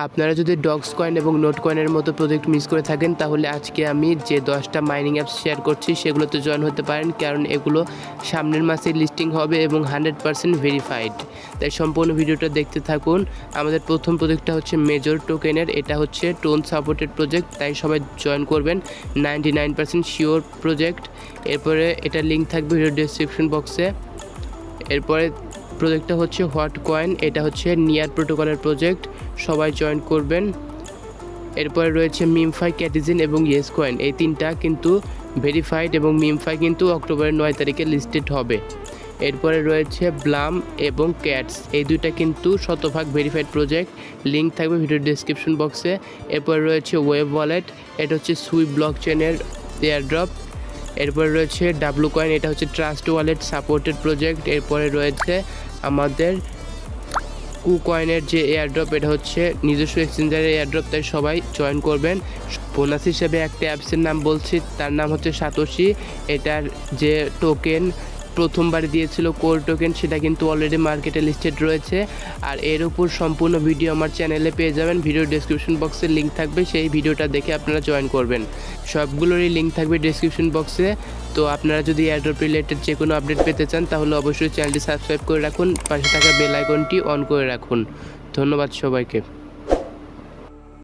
আপনারা যদি dogs coin এবং নোট কয়েনের মতো প্রজেক্ট মিস করে থাকেন তাহলে আজকে আমি যে 10টা মাইনিং অ্যাপস শেয়ার করছি সেগুলোতে জয়েন হতে পারেন, কারণ এগুলো সামনের মাসে লিস্টিং হবে এবং 100% ভেরিফাইড। তাই সম্পূর্ণ ভিডিওটা দেখতে থাকুন। আমাদের প্রথম প্রজেক্টটা হচ্ছে মেজর টোকেনের। এটা হচ্ছে টোন সাপোর্টেড প্রজেক্ট, তাই সবাই জয়েন করবেন। 99% শিওর প্রজেক্ট। এরপরে এটা লিঙ্ক থাকবে ভিডিও ডেসক্রিপশন বক্সে। এরপরে প্রজেক্টটা হচ্ছে হোয়াট কয়েন। এটা হচ্ছে নিয়ার প্রোটোকলের প্রজেক্ট, সবাই জয়েন করবেন। এরপরে রয়েছে মিমফাই, ক্যাটিজিন এবং ইয়েস কয়েন। এই তিনটা কিন্তু ভেরিফাইড এবং মিমফাই কিন্তু অক্টোবরের 9 তারিখে লিস্টেড হবে। এরপরে রয়েছে ব্লাম এবং ক্যাটস, এই দুইটা কিন্তু শতভাগ ভেরিফাইড প্রজেক্ট, লিঙ্ক থাকবে ভিডিও ডেসক্রিপশন বক্সে। এরপরে রয়েছে ওয়েব ওয়ালেট, এটা হচ্ছে সুই ব্লক চেনের এয়ারড্রপ। এরপরে রয়েছে ডাব্লু কয়েন, এটা হচ্ছে ট্রাস্ট ওয়ালেট সাপোর্টেড প্রজেক্ট। এরপরে রয়েছে আমাদের কুকয়েনের যে এয়ারড্রপ, এটা হচ্ছে নিজস্ব এক্সচেঞ্জারের এয়ারড্রপ, তাই সবাই জয়েন করবেন। বোনাস হিসেবে একটা অ্যাপসের নাম বলছি, তার নাম হচ্ছে সাতোশি। এটার যে টোকেন প্রথমবার দিয়েছিল কোর টোকেন, সেটা কিন্তু অলরেডি মার্কেটে লিস্টেড রয়েছে। আর এর উপর সম্পূর্ণ ভিডিও আমার চ্যানেলে পেয়ে যাবেন, ভিডিও ডেসক্রিপশন বক্সে লিঙ্ক থাকবে, সেই ভিডিওটা দেখে আপনারা জয়েন করবেন। সবগুলোরই লিঙ্ক থাকবে ডেসক্রিপশন বক্সে। তো আপনারা যদি এয়ারড্রপ রিলেটেড যে কোনো আপডেট পেতে চান তাহলে অবশ্যই চ্যানেলটি সাবস্ক্রাইব করে রাখুন, পাশে থাকা বেল আইকনটি অন করে রাখুন। ধন্যবাদ সবাইকে।